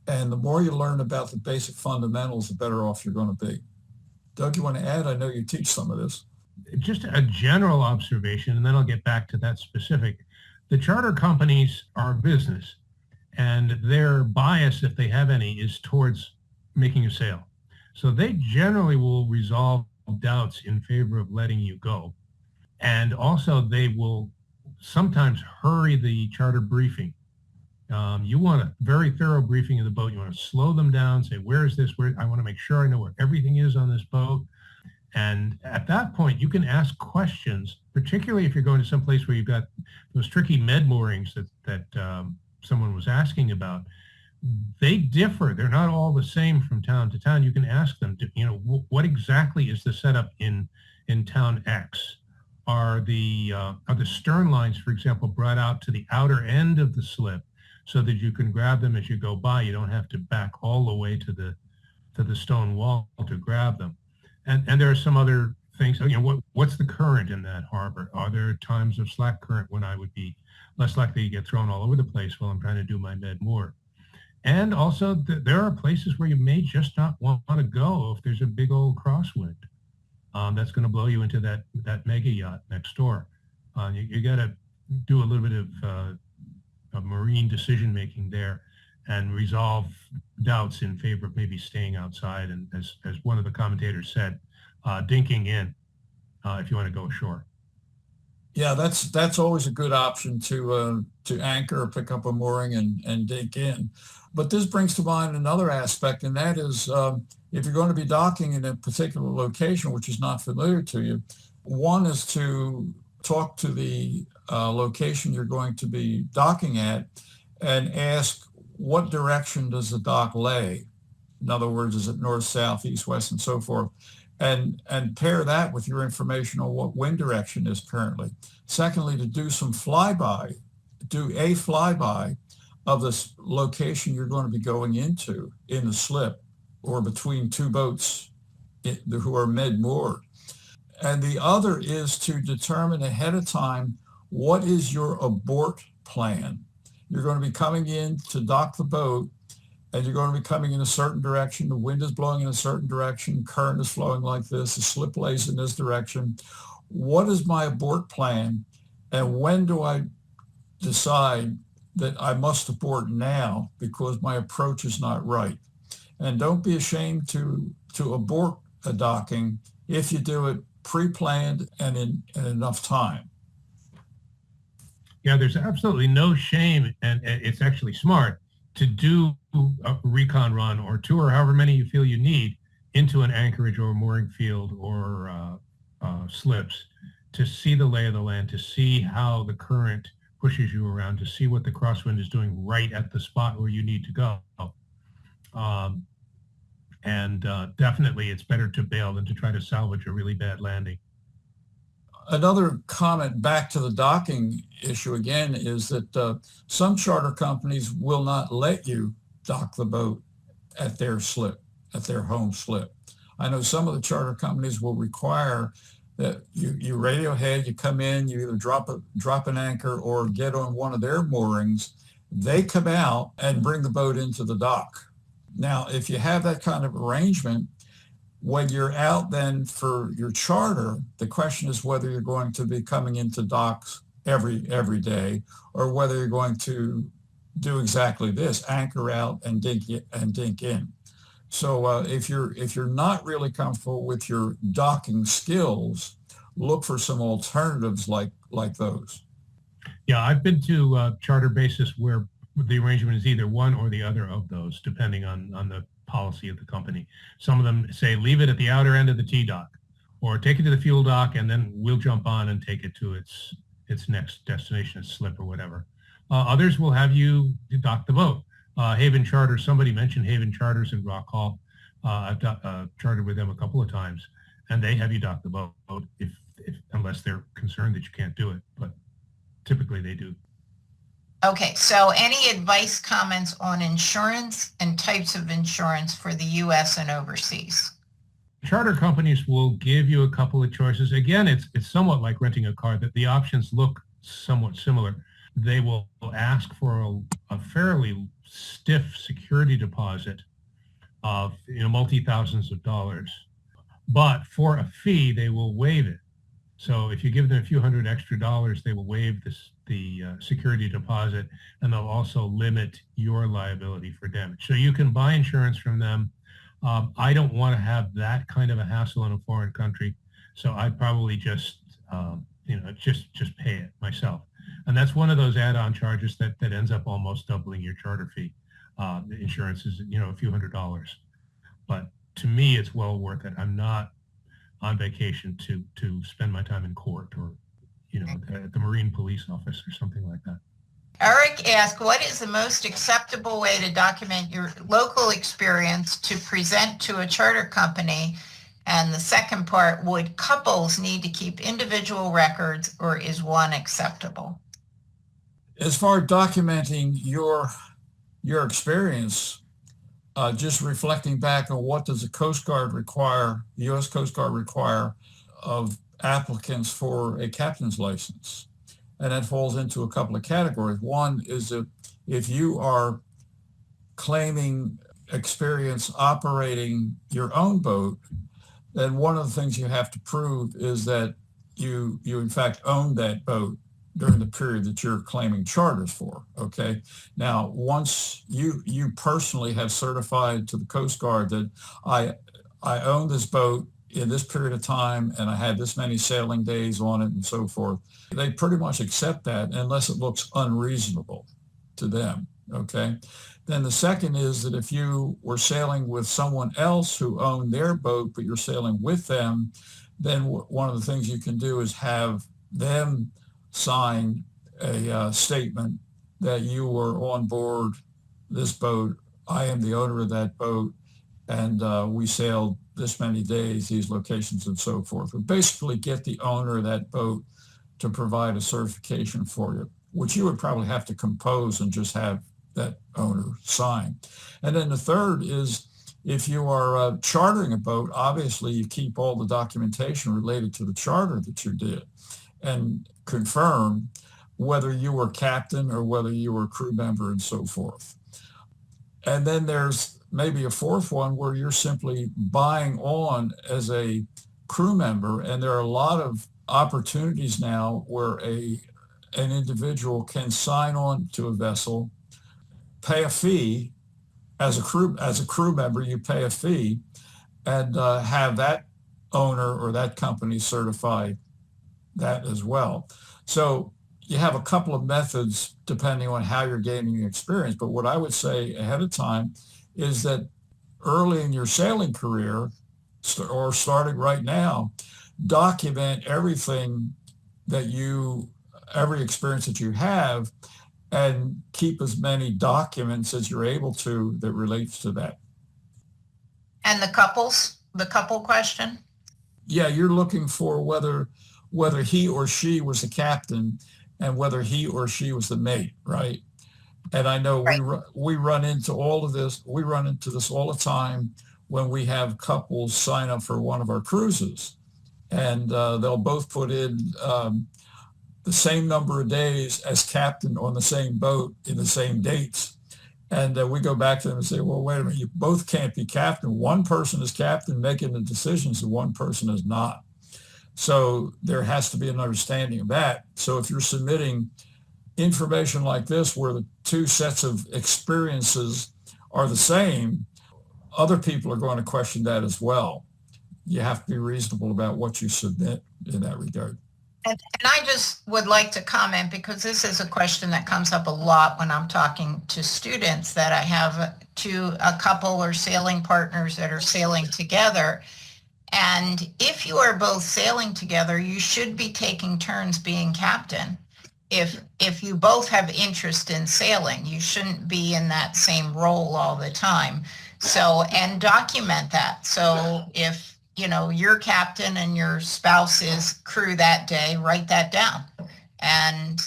and the more you learn about the basic fundamentals, the better off you're going to be. Doug, you want to add? I know you teach some of this. Just a general observation, and then I'll get back to that specific. The charter companies are business, and their bias, if they have any, is towards making a sale. So they generally will resolve doubts in favor of letting you go. And also they will sometimes hurry the charter briefing. You want a very thorough briefing of the boat. You want to slow them down, say, where is this? I want to make sure I know where everything is on this boat. And at that point, you can ask questions, particularly if you're going to some place where you've got those tricky med moorings that someone was asking about. They differ. They're not all the same from town to town. You can ask them, what exactly is the setup in town X? Are the stern lines, for example, brought out to the outer end of the slip so that you can grab them as you go by. You don't have to back all the way to the stone wall to grab them. And there are some other things. What's the current in that harbor? Are there times of slack current when I would be less likely to get thrown all over the place while I'm trying to do my med moor? And also, there are places where you may just not want to go if there's a big old crosswind that's going to blow you into that mega yacht next door. You got to do a little bit of marine decision making there and resolve doubts in favor of maybe staying outside. And as one of the commentators said, dinking in if you want to go ashore. Yeah, that's always a good option to anchor or pick up a mooring and dink in. But this brings to mind another aspect, and that is if you're going to be docking in a particular location which is not familiar to you, one is to talk to the location you're going to be docking at and ask, what direction does the dock lay? In other words, is it north, south, east, west, and so forth? And pair that with your information on what wind direction is currently. Secondly, to do a flyby of this location you're going to be going into in the slip or between two boats who are mid-moored. And the other is to determine ahead of time, what is your abort plan? You're going to be coming in to dock the boat, and you're going to be coming in a certain direction. The wind is blowing in a certain direction. Current is flowing like this. The slip lays in this direction. What is my abort plan? And when do I decide that I must abort now because my approach is not right? And don't be ashamed to abort a docking if you do it pre-planned and in enough time. Yeah, there's absolutely no shame, and it's actually smart to do a recon run or two or however many you feel you need into an anchorage or a mooring field or slips to see the lay of the land, to see how the current pushes you around, to see what the crosswind is doing right at the spot where you need to go. Definitely it's better to bail than to try to salvage a really bad landing. Another comment back to the docking issue again is that some charter companies will not let you dock the boat at their slip, at their home slip. I know some of the charter companies will require that you radio ahead, you come in, you either drop an anchor or get on one of their moorings. They come out and bring the boat into the dock. Now, if you have that kind of arrangement, when you're out then for your charter, the question is whether you're going to be coming into docks every day, or whether you're going to do exactly this: anchor out and dink in. So if you're not really comfortable with your docking skills, look for some alternatives like those. Yeah, I've been to charter bases where the arrangement is either one or the other of those, depending on the policy of the company. Some of them say leave it at the outer end of the T-dock, or take it to the fuel dock and then we'll jump on and take it to its next destination, its slip or whatever. Others will have you dock the boat. Haven Charter, somebody mentioned Haven Charters in Rock Hall. I've chartered with them a couple of times, and they have you dock the boat unless they're concerned that you can't do it, but typically they do. Okay, so any advice, comments on insurance and types of insurance for the U.S. and overseas? Charter companies will give you a couple of choices. Again, it's somewhat like renting a car, that the options look somewhat similar. They will ask for a fairly stiff security deposit of multi-thousands of dollars, but for a fee, they will waive it. So if you give them a few hundred extra dollars, they will waive the security deposit, and they'll also limit your liability for damage. So you can buy insurance from them. I don't want to have that kind of a hassle in a foreign country, so I'd probably just pay it myself. And that's one of those add-on charges that ends up almost doubling your charter fee. The insurance is a few $100s, but to me it's well worth it. I'm not on vacation to spend my time in court or at the Marine Police Office or something like that. Eric asked, what is the most acceptable way to document your local experience to present to a charter company? And the second part, would couples need to keep individual records, or is one acceptable? as far as documenting your experience, just reflecting back on what does the Coast Guard require, the U.S. Coast Guard require of applicants for a captain's license. And that falls into a couple of categories. One is if you are claiming experience operating your own boat, then one of the things you have to prove is that you in fact own that boat during the period that you're claiming charters for. Okay. Now, once you personally have certified to the Coast Guard that I own this boat in this period of time and I had this many sailing days on it and so forth, they pretty much accept that unless it looks unreasonable to them. Okay. Then the second is that if you were sailing with someone else who owned their boat, but you're sailing with them, then one of the things you can do is have them sign a statement that you were on board this boat. I am the owner of that boat, and we sailed this many days, these locations, and so forth. But basically get the owner of that boat to provide a certification for you, which you would probably have to compose and just have that owner sign. And then the third is if you are chartering a boat, obviously you keep all the documentation related to the charter that you did and confirm whether you were captain or whether you were crew member and so forth. And then there's maybe a fourth one where you're simply buying on as a crew member. And there are a lot of opportunities now where an individual can sign on to a vessel, pay a fee as a crew member, you pay a fee and have that owner or that company certify that as well. So you have a couple of methods depending on how you're gaining experience. But what I would say ahead of time is that early in your sailing career or starting right now, document everything every experience that you have, and keep as many documents as you're able to that relates to that. And the couple question? Yeah, you're looking for whether he or she was the captain and whether he or she was the mate, right? And I know Right. we run into all of this. We run into this all the time when we have couples sign up for one of our cruises, and they'll both put in the same number of days as captain on the same boat in the same dates. And we go back to them and say, well, wait a minute, you both can't be captain. One person is captain making the decisions and one person is not. So there has to be an understanding of that. So if you're submitting information like this where the two sets of experiences are the same, other people are going to question that as well. You have to be reasonable about what you submit in that regard. And I just would like to comment, because this is a question that comes up a lot when I'm talking to students that I have a couple or sailing partners that are sailing together. And if you are both sailing together, you should be taking turns being captain. If you both have interest in sailing, you shouldn't be in that same role all the time. So, and document that. So if you're captain and your spouse is crew that day, write that down and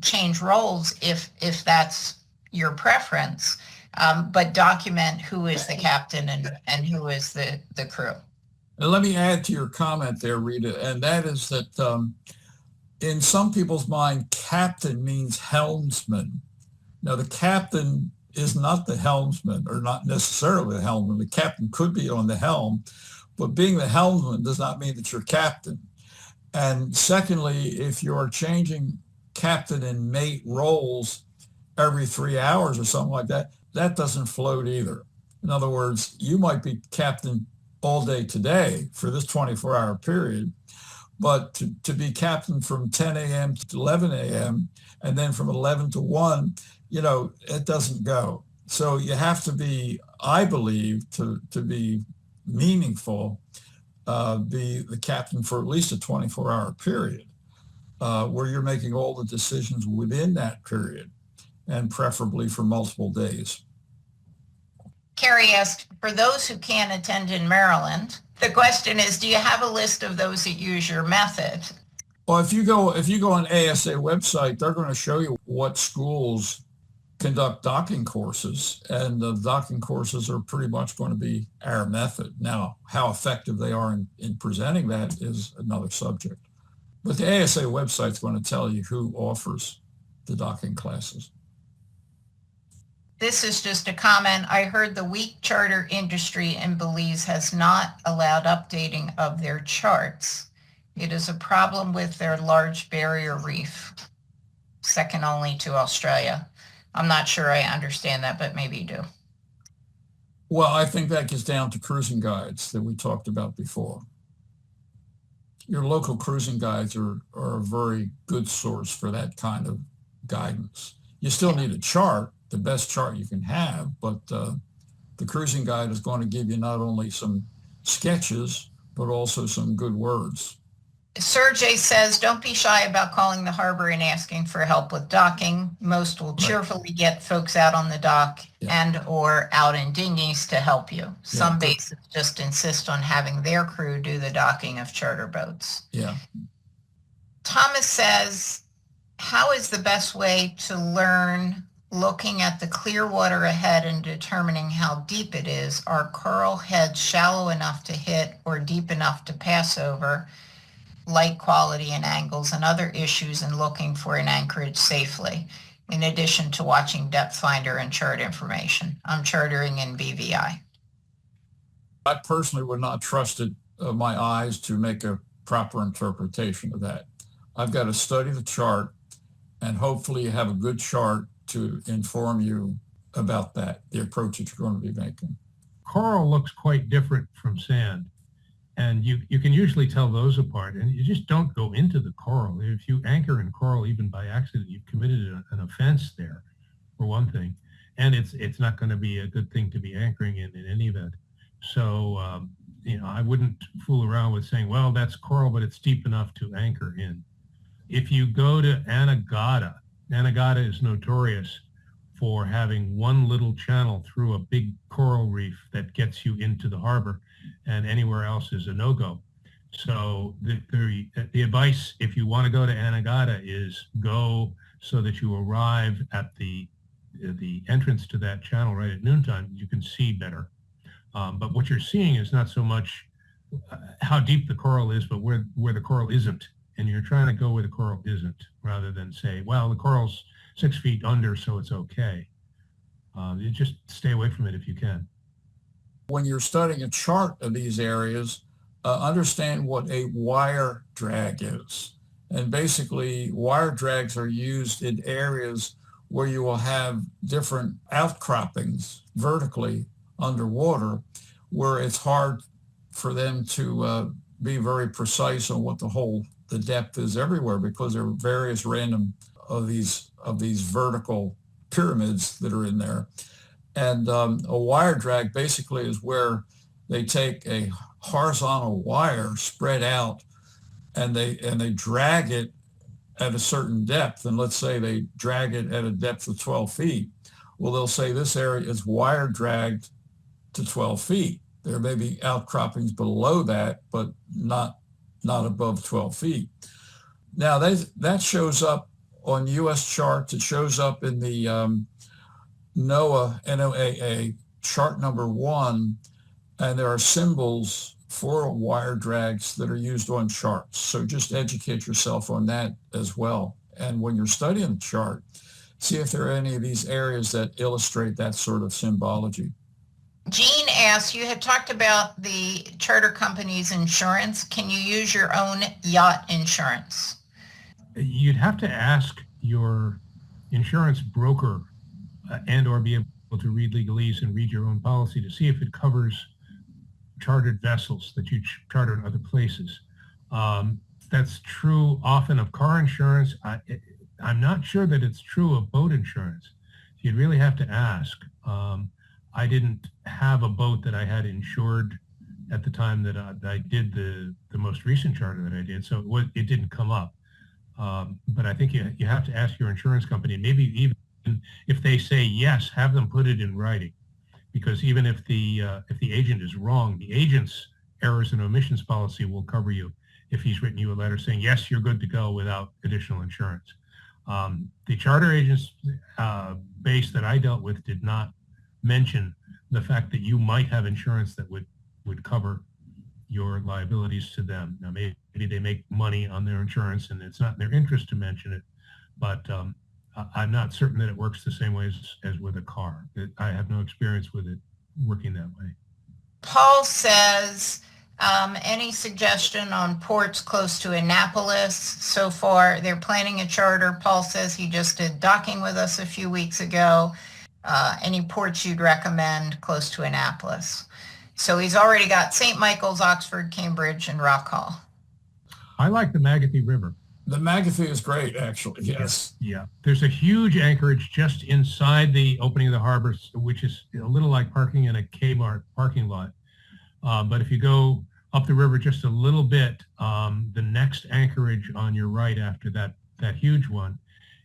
change roles if that's your preference. But document who is the captain and who is the crew. And let me add to your comment there, Rita, and that is that in some people's mind, captain means helmsman. Now, the captain is not the helmsman, or not necessarily the helmsman. The captain could be on the helm, but being the helmsman does not mean that you're captain. And secondly, if you're changing captain and mate roles every 3 hours or something like that, that doesn't float either. In other words, you might be captain all day today for this 24-hour period, but to be captain from 10 a.m. to 11 a.m. and then from 11 to 1, it doesn't go. So you have to be, I believe, to be meaningful, be the captain for at least a 24-hour period where you're making all the decisions within that period, and preferably for multiple days. Carrie asked, for those who can't attend in Maryland, the question is, do you have a list of those that use your method? Well, if you go on ASA website, they're going to show you what schools conduct docking courses, and the docking courses are pretty much going to be our method. Now, how effective they are in presenting that is another subject. But the ASA website is going to tell you who offers the docking classes. This is just a comment. I heard the weak charter industry in Belize has not allowed updating of their charts. It is a problem with their large barrier reef, second only to Australia. I'm not sure I understand that, but maybe you do. Well, I think that gets down to cruising guides that we talked about before. Your local cruising guides are a very good source for that kind of guidance. You still need a chart, the best chart you can have, but the cruising guide is going to give you not only some sketches, but also some good words. Sergey says, don't be shy about calling the harbor and asking for help with docking. Most will cheerfully get folks out on the dock and or out in dinghies to help you. Some bases just insist on having their crew do the docking of charter boats. Yeah. Thomas says, how is the best way to learn looking at the clear water ahead and determining how deep it is? Are coral heads shallow enough to hit or deep enough to pass over? Light quality and angles and other issues in looking for an anchorage safely, in addition to watching depth finder and chart information. I'm chartering in BVI. I personally would not trust my eyes to make a proper interpretation of that. I've got to study the chart, and hopefully you have a good chart to inform you about that, the approach that you're going to be making. Coral looks quite different from sand. And you can usually tell those apart, and you just don't go into the coral. If you anchor in coral, even by accident, you've committed an offense there, for one thing. And it's not going to be a good thing to be anchoring in any event. So, I wouldn't fool around with saying, well, that's coral, but it's deep enough to anchor in. If you go to Anegada is notorious for having one little channel through a big coral reef that gets you into the harbor, and anywhere else is a no-go. So the advice, if you want to go to Anegada, is go so that you arrive at the entrance to that channel right at noontime. You can see better. But what you're seeing is not so much how deep the coral is, but where the coral isn't. And you're trying to go where the coral isn't, rather than say, well, the coral's 6 feet under, so it's okay. You just stay away from it if you can. When you're studying a chart of these areas, understand what a wire drag is. And basically, wire drags are used in areas where you will have different outcroppings vertically underwater, where it's hard for them to be very precise on what the depth is everywhere, because there are various random of these vertical pyramids that are in there. And a wire drag basically is where they take a horizontal wire spread out and they drag it at a certain depth. And let's say they drag it at a depth of 12 feet. Well, they'll say this area is wire dragged to 12 feet. There may be outcroppings below that, but not above 12 feet. Now that shows up on U.S. charts. It shows up in the NOAA chart number 1, and there are symbols for wire drags that are used on charts. So just educate yourself on that as well. And when you're studying the chart, see if there are any of these areas that illustrate that sort of symbology. Jean asks, you had talked about the charter company's insurance. Can you use your own yacht insurance? You'd have to ask your insurance broker and or be able to read legalese and read your own policy to see if it covers chartered vessels that you charter in other places. That's true often of car insurance. I'm not sure that it's true of boat insurance. You'd really have to ask. I didn't have a boat that I had insured at the time that I did the most recent charter that I did, so it didn't come up. But I think you have to ask your insurance company, maybe even if they say yes, have them put it in writing, because even if the agent is wrong, the agent's errors and omissions policy will cover you, if he's written you a letter saying, yes, you're good to go without additional insurance. The charter agents base that I dealt with did not mention the fact that you might have insurance that would cover your liabilities to them. Now, maybe they make money on their insurance and it's not in their interest to mention it, but I'm not certain that it works the same way as with a car. I have no experience with it working that way. Paul says, any suggestion on ports close to Annapolis? So far, they're planning a charter. Paul says he just did docking with us a few weeks ago. Any ports you'd recommend close to Annapolis? So he's already got St. Michael's, Oxford, Cambridge, and Rock Hall. I like the Magathie River. The Magathie is great, actually. Yes. Yeah. There's a huge anchorage just inside the opening of the harbor, which is a little like parking in a Kmart parking lot. But if you go up the river just a little bit, the next anchorage on your right after that huge one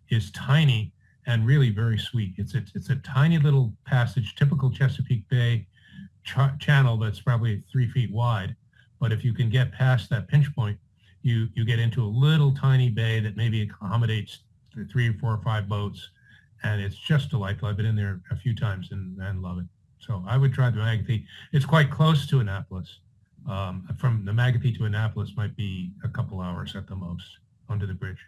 is tiny and really very sweet. It's a tiny little passage, typical Chesapeake Bay channel that's probably 3 feet wide. But if you can get past that pinch point, you get into a little tiny bay that maybe accommodates 3 or 4 or 5 boats. And it's just delightful. I've been in there a few times and love it. So I would try the Magathie. It's quite close to Annapolis. From the Magathie to Annapolis might be a couple hours at the most under the bridge.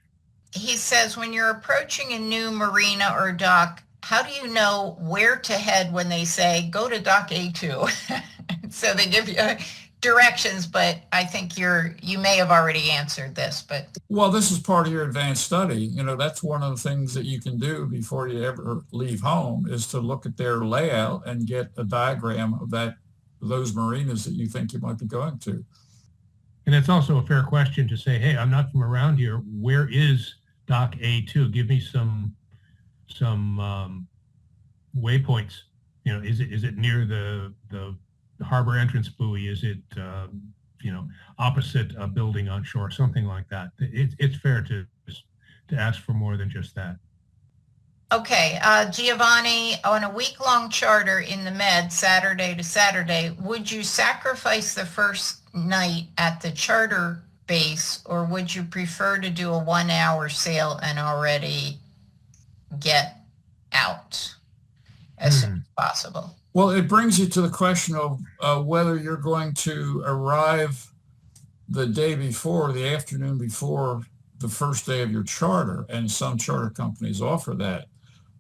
He says, when you're approaching a new marina or dock, how do you know where to head when they say, go to dock A2? So they give you directions, but I think you may have already answered this, but. Well, this is part of your advanced study. You know, that's one of the things that you can do before you ever leave home is to look at their layout and get a diagram of those marinas that you think you might be going to. And it's also a fair question to say, hey, I'm not from around here. Where is dock A2? Give me some waypoints. You know, is it near the harbor entrance buoy? Is it opposite a building on shore? Something like that. It's fair to ask for more than just that. Okay, Giovanni, on a week-long charter in the Med, Saturday to Saturday, would you sacrifice the first night at the charter base, or would you prefer to do a 1-hour sail and already get out as soon as possible? Well, it brings you to the question of whether you're going to arrive the day before, the afternoon before the first day of your charter, and some charter companies offer that,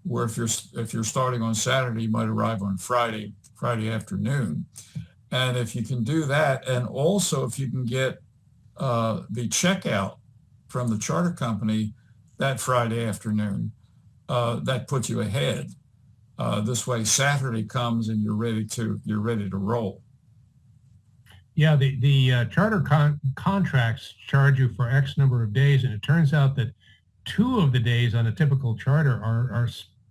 where if you're starting on Saturday, you might arrive on Friday afternoon. And if you can do that, and also if you can get the checkout from the charter company that Friday afternoon, that puts you ahead. This way, Saturday comes and you're ready to roll. Yeah, the charter contracts charge you for X number of days, and it turns out that 2 of the days on a typical charter are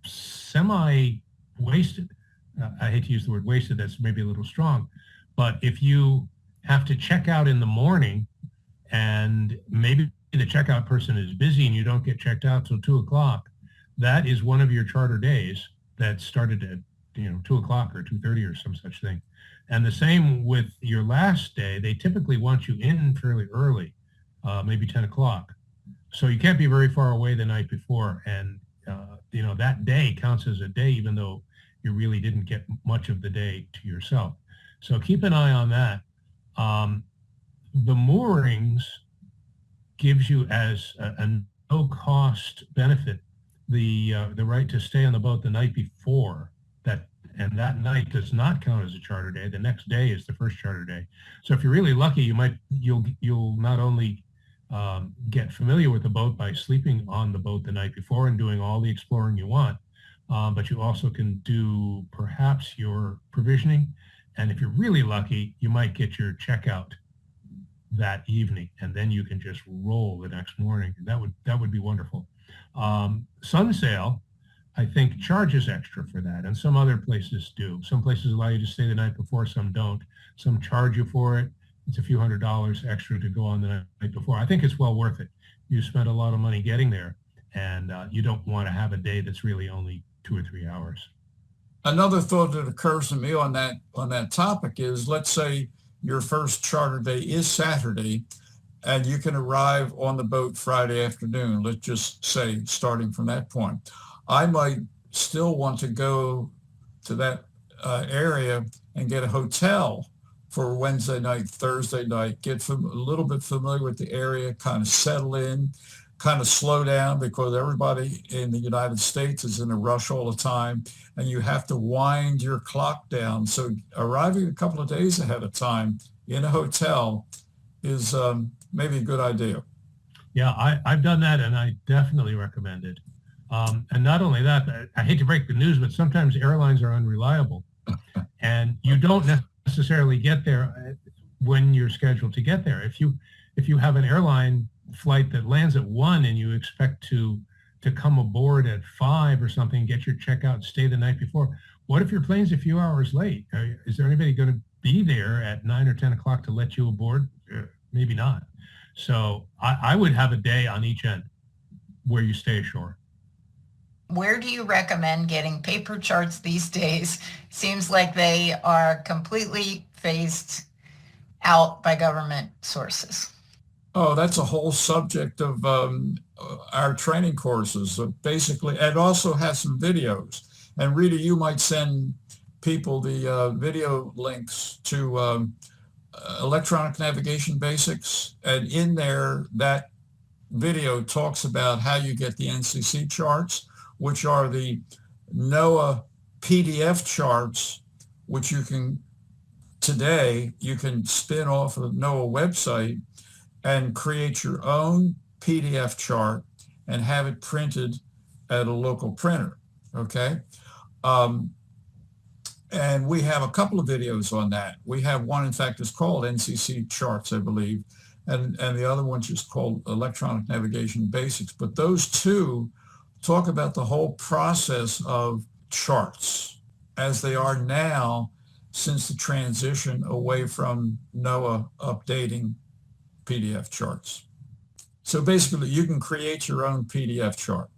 semi-wasted. I hate to use the word wasted, that's maybe a little strong. But if you have to check out in the morning and maybe the checkout person is busy and you don't get checked out till 2 o'clock, that is one of your charter days that started at 2 o'clock or 2:30 or some such thing. And the same with your last day. They typically want you in fairly early, maybe 10 o'clock. So you can't be very far away the night before. And, that day counts as a day, even though you really didn't get much of the day to yourself. So keep an eye on that. The moorings gives you as a no-cost benefit the right to stay on the boat the night before that, and that night does not count as a charter day. The next day is the first charter day. So if you're really lucky, you'll not only get familiar with the boat by sleeping on the boat the night before and doing all the exploring you want, but you also can do perhaps your provisioning. And if you're really lucky, you might get your checkout that evening, and then you can just roll the next morning. That would be wonderful. Sunsail, I think, charges extra for that, and some other places do. Some places allow you to stay the night before, some don't. Some charge you for it. It's a few $100s extra to go on the night before. I think it's well worth it. You spent a lot of money getting there, and you don't want to have a day that's really only 2 or 3 hours. Another thought that occurs to me on that topic is, let's say your first charter day is Saturday, and you can arrive on the boat Friday afternoon, let's just say, starting from that point. I might still want to go to that area and get a hotel for Wednesday night, Thursday night, get a little bit familiar with the area, kind of settle in, kind of slow down, because everybody in the United States is in a rush all the time, and you have to wind your clock down. So arriving a couple of days ahead of time in a hotel is maybe a good idea. Yeah, I've done that, and I definitely recommend it. And not only that, I hate to break the news, but sometimes airlines are unreliable, and you don't necessarily get there when you're scheduled to get there. If you have an airline flight that lands at 1 and you expect to come aboard at 5 or something, get your checkout, stay the night before, what if your plane's a few hours late? Is there anybody going to be there at 9 or 10 o'clock to let you aboard? Maybe not. So I would have a day on each end where you stay ashore. Where do you recommend getting paper charts these days? Seems like they are completely phased out by government sources. Oh, that's a whole subject of our training courses. Basically, it also has some videos. And Rita, you might send people the video links to electronic navigation basics. And in there, that video talks about how you get the NCC charts, which are the NOAA PDF charts, which you can spin off of the NOAA website and create your own PDF chart and have it printed at a local printer, okay? And we have a couple of videos on that. We have one, in fact, is called NCC Charts, I believe, and the other one's just called Electronic Navigation Basics. But those two talk about the whole process of charts as they are now since the transition away from NOAA updating PDF charts. So basically, you can create your own PDF chart.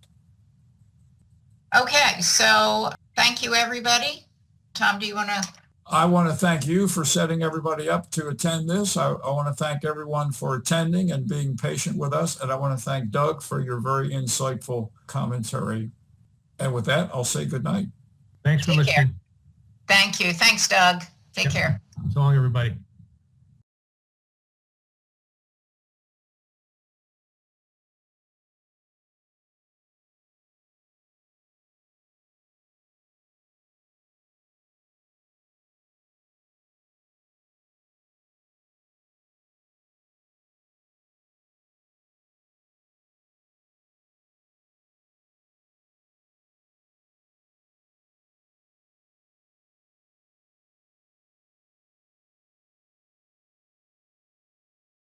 Okay, so thank you, everybody. Tom, do you want to? I want to thank you for setting everybody up to attend this. I want to thank everyone for attending and being patient with us. And I want to thank Doug for your very insightful commentary. And with that, I'll say good night. Thanks for listening. Thank you. Thanks, Doug. Take care. So long, everybody.